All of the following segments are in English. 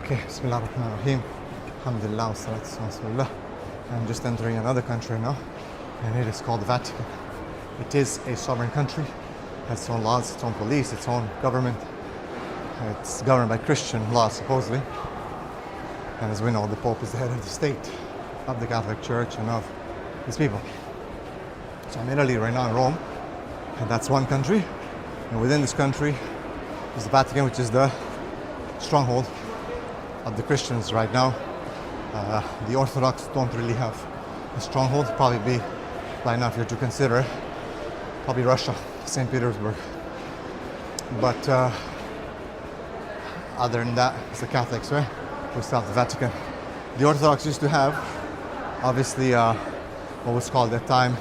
Okay, Bismillah ar-Rahman ar-Rahim. Alhamdulillah, wa salatu wa rasulullah. I'm just entering another country now, and it is called the Vatican. It is a sovereign country, has its own laws, its own police, its own government. It's governed by Christian law, supposedly. And as we know, the Pope is the head of the state, of the Catholic Church, and of his people. So I'm in Italy right now in Rome, and that's one country. And within this country is the Vatican, which is the stronghold of the Christians right now. The Orthodox don't really have a stronghold. Probably be, right now, if you're to consider, probably Russia, St. Petersburg. But other than that, it's the Catholics, right? We still have the Vatican. The Orthodox used to have, obviously, what was called at that time,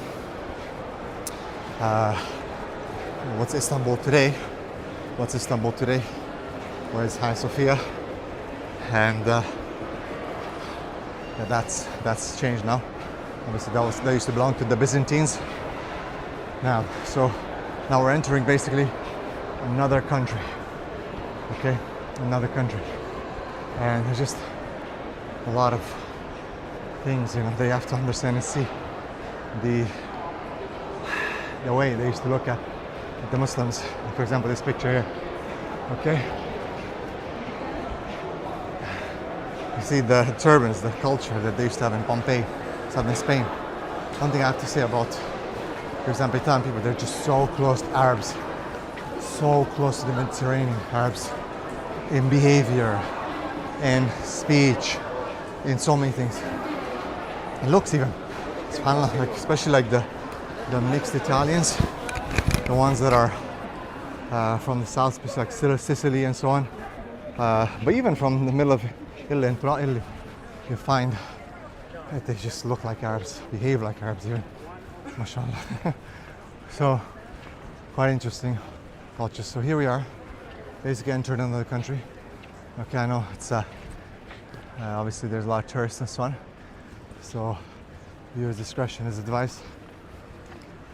what's Istanbul today? Where is Hagia Sophia? And yeah, that's changed now. Obviously, that used to belong to the Byzantines. Now we're entering basically another country. Okay, another country, and there's just a lot of things, they have to understand and see the way they used to look at the Muslims. For example, this picture here. Okay. You see the turbans, the culture that they used to have in Pompeii, southern Spain. One thing I have to say about, for example, Italian people, they're just so close to Arabs, so close to the Mediterranean Arabs, in behavior, in speech, in so many things. In looks even. SubhanAllah, like, especially like the mixed Italians, the ones that are from the south, like Sicily and so on. But even from the middle of Italy and throughout Italy, you find that they just look like Arabs, behave like Arabs even, mashallah. So, quite interesting culture. So here we are, basically entered another country. Okay, I know it's obviously there's a lot of tourists and so on, so viewer's discretion is advised.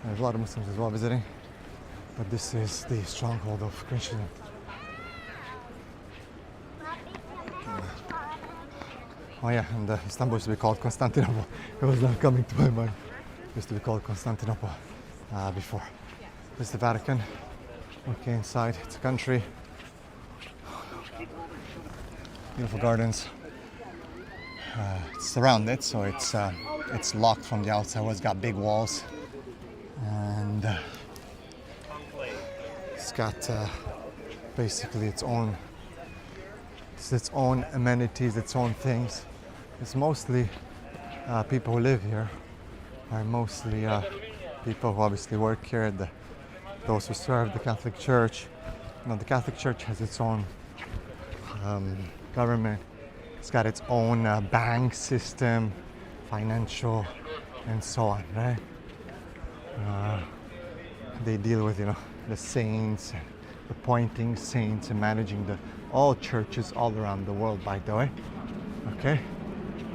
There's a lot of Muslims as well visiting, but this is the stronghold of Christianity. Oh yeah, and Istanbul used to be called Constantinople. It was not coming to my mind. It used to be called Constantinople before. This is the Vatican. Okay, inside, it's a country. Beautiful gardens. It's surrounded, so it's locked from the outside. It's got big walls, and it's got basically its own amenities, its own things. It's mostly people who live here are mostly people who obviously work here, those who serve the Catholic Church. The Catholic Church has its own government. It's got its own bank system, financial, and so on, right? They deal with, the saints, appointing saints, and managing all churches all around the world, by the way. Okay?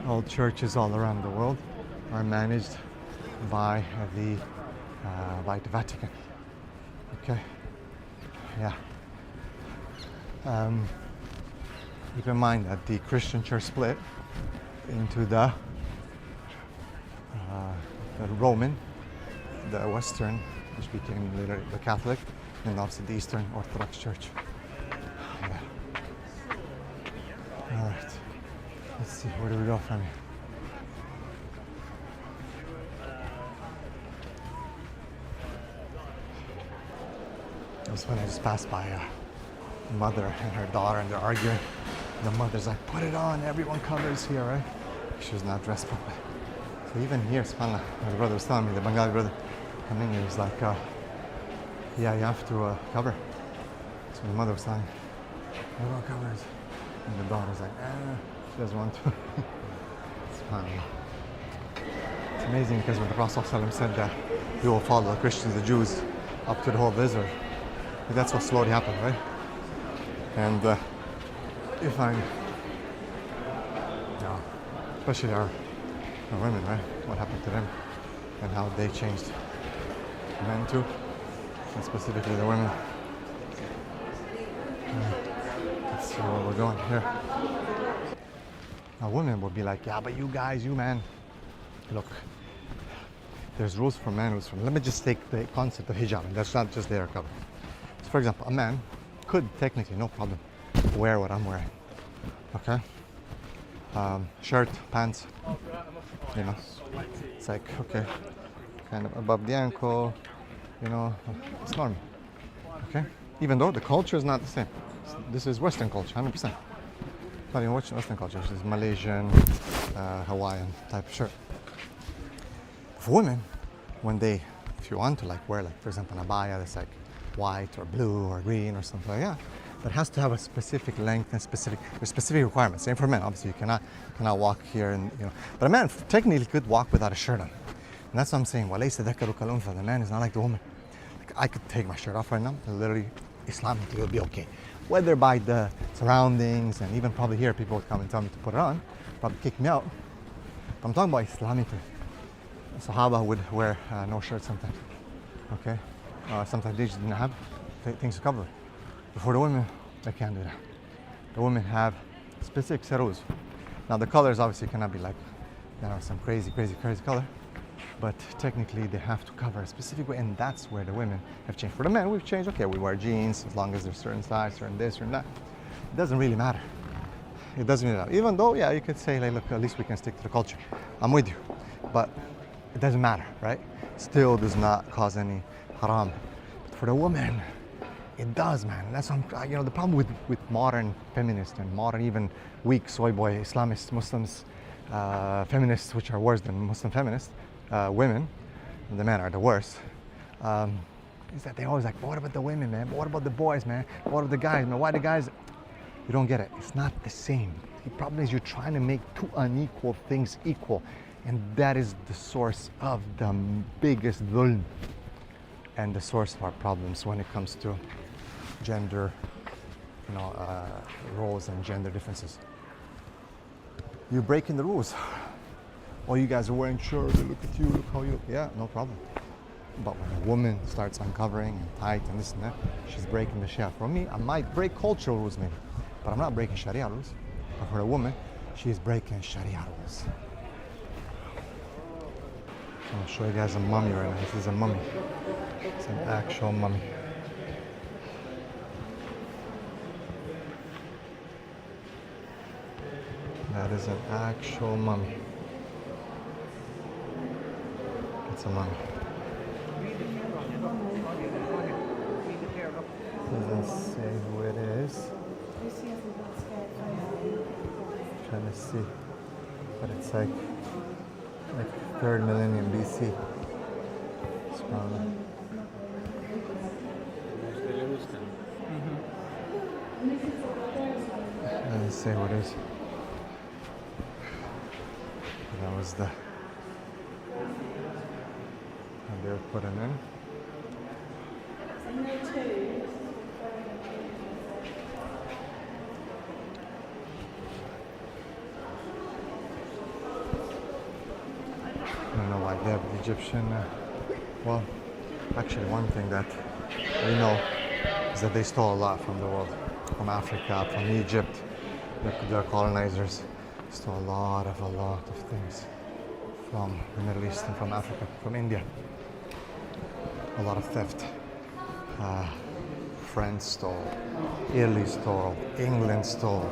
All churches all around the world are managed by the Vatican. Okay? Yeah. Keep in mind that the Christian church split into the Roman, the Western, which became later the Catholic, and also the Eastern Orthodox Church. Yeah. All right. Let's see, where do we go from here? It was when I just passed by a mother and her daughter, and they're arguing. The mother's like, "Put it on, everyone covers here, right?" She was not dressed properly. So even here, subhanAllah, my brother was telling me, the Bengali brother coming in, he was like, yeah, you have to cover. So the mother was telling me, everyone covers. And the daughter's like, she doesn't want to. SubhanAllah. It's amazing because when the Prophet ﷺ said that we will follow the Christians, the Jews, up to the whole of Israel, that's what slowly happened, right? And you find, especially our women, right? What happened to them and how they changed. Men too, and specifically the women. Let's see where we're going here. A woman would be like, yeah, but you guys, you man, look, there's rules for men, rules for men. Let me just take the concept of hijab, and that's not just their cover. So for example, a man could technically, no problem, wear what I'm wearing, okay? Shirt, pants, you know, it's like, okay, kind of above the ankle, you know, it's normal, okay? Even though the culture is not the same. This is Western culture, 100%. Not even Western culture, this is Malaysian, Hawaiian type of shirt. For women, when they, if you want to like wear like, for example, an abaya that's like white or blue or green or something like that, but it has to have a specific length and there's specific requirements. Same for men, obviously you cannot walk here and, you know, but a man technically could walk without a shirt on. And that's what I'm saying, وَلَيْسَ ذَكَرُ كَالْأُنْثَى. The man is not like the woman. Like, I could take my shirt off right now, and literally, Islamically, it would be okay. Whether by the surroundings, and even probably here, people would come and tell me to put it on, probably kick me out. But I'm talking about Islamically. Sahaba would wear no shirt sometimes, okay? Sometimes they just didn't have things to cover. Before the women, they can't do that. The women have specific rules. Now the colors obviously cannot be like, you know, some crazy color, but technically they have to cover a specific way, and that's where the women have changed. For the men, we've changed. Okay, we wear jeans as long as there's certain size, certain this, certain that. It doesn't really matter. It doesn't really matter. Even though, yeah, you could say, like, look, at least we can stick to the culture. I'm with you, but it doesn't matter, right? Still does not cause any haram. But for the woman, it does, man. That's what you know, the problem with modern feminists and modern even weak soy boy Islamists, Muslims, feminists, which are worse than Muslim feminists, women, and the men are the worst, is that they always like, but what about the women, man? But what about the boys, man? What about the guys, man? Why the guys? You don't get it. It's not the same. The problem is you're trying to make two unequal things equal, and that is the source of the biggest dhulm and the source of our problems when it comes to gender, you know, roles and gender differences. You're breaking the rules. Oh, you guys are wearing shorts, look at you, look how you look. Yeah, no problem. But when a woman starts uncovering and tight and this and that, she's breaking the Sharia. For me, I might break cultural rules maybe, but I'm not breaking Sharia rules. But for a woman, she's breaking Sharia rules. I'll show you guys a mummy right now. This is a mummy. It's an actual mummy. That is an actual mummy. It's a mummy. Doesn't say who it is. Trying to see, but it's like 3rd millennium BC. It's from doesn't say what it is. That was the they were putting in. I don't know why they have Egyptian. Well, actually, one thing that we know is that they stole a lot from the world, from Africa, from Egypt. Their colonizers stole a lot of things from the Middle East and from Africa, from India. A lot of theft. France stole, Italy stole, England stole,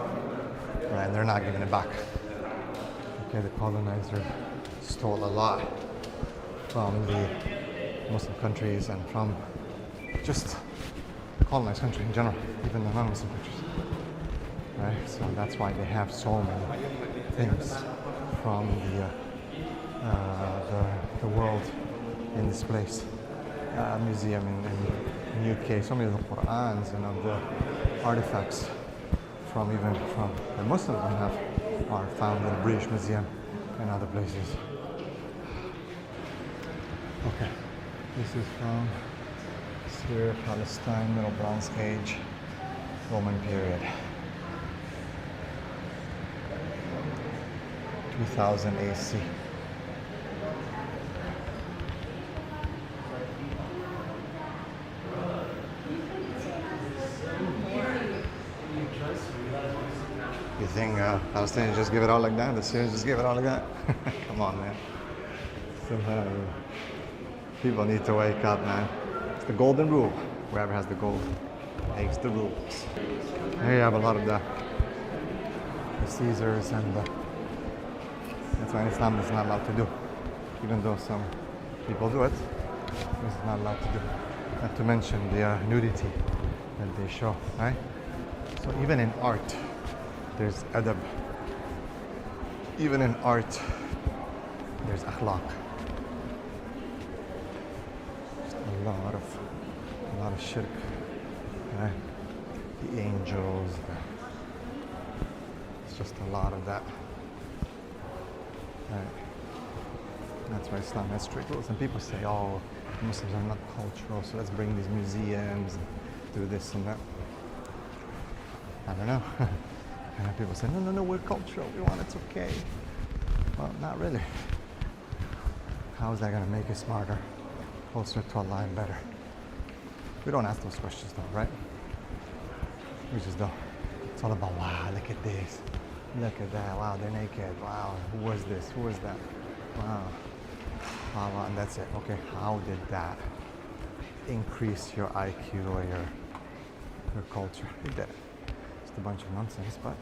right? And they're not giving it back. Okay, the colonizer stole a lot from the Muslim countries and from just colonized countries in general, even the non-Muslim countries. Right? So that's why they have so many things from the world in this place. Museum in UK, so many of the Qur'ans and of the artifacts from the Muslims are found in the British Museum and other places. Okay, this is from Syria, Palestine, Middle Bronze Age, Roman period. 2000 AC. think Palestinians just give it all like that? The Syrians just give it all like that? Come on, man. People need to wake up, man. It's the golden rule. Whoever has the gold makes the rules. Here you have a lot of the Caesars and that's why Islam is not allowed to do. Even though some people do it, it's not allowed to do. Not to mention the nudity that they show, right? So even in art, there's adab. Even in art, there's akhlaq. Just a lot of shirk, right? The angels, it's just a lot of that. Right. That's why Islam has strict rules. And people say, oh, Muslims are not cultural, so let's bring these museums and do this and that. I don't know. And people say, no, we're cultural. We want it's okay. Well, not really. How is that going to make you smarter, closer to Allah and better? We don't ask those questions though, right? We just don't. It's all about, wow, look at this. Look at that. Wow, they're naked. Wow, who was this? Who was that? Wow. Wow, and that's it. Okay, how did that increase your IQ or your culture? It did. It's a bunch of nonsense, but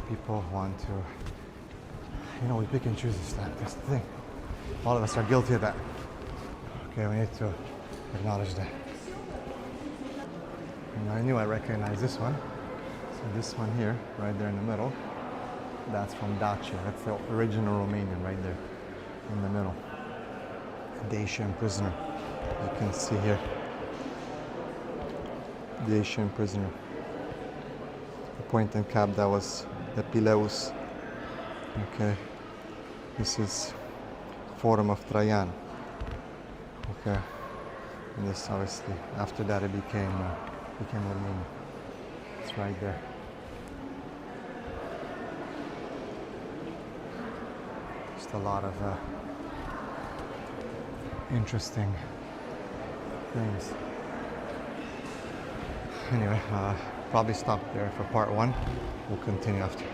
people want to, we pick and choose this time. That's the thing. All of us are guilty of that. Okay, we need to acknowledge that. And I knew I recognized this one. So this one here, right there in the middle, that's from Dacia. That's the original Romanian right there in the middle. Dacian prisoner. You can see here. Dacian prisoner. The point and cap, that was the Pileus. Okay. This is Forum of Trajan. Okay. And this obviously, after that it became Romania. It's right there. Just a lot of interesting things. Anyway, probably stop there for part one. We'll continue after.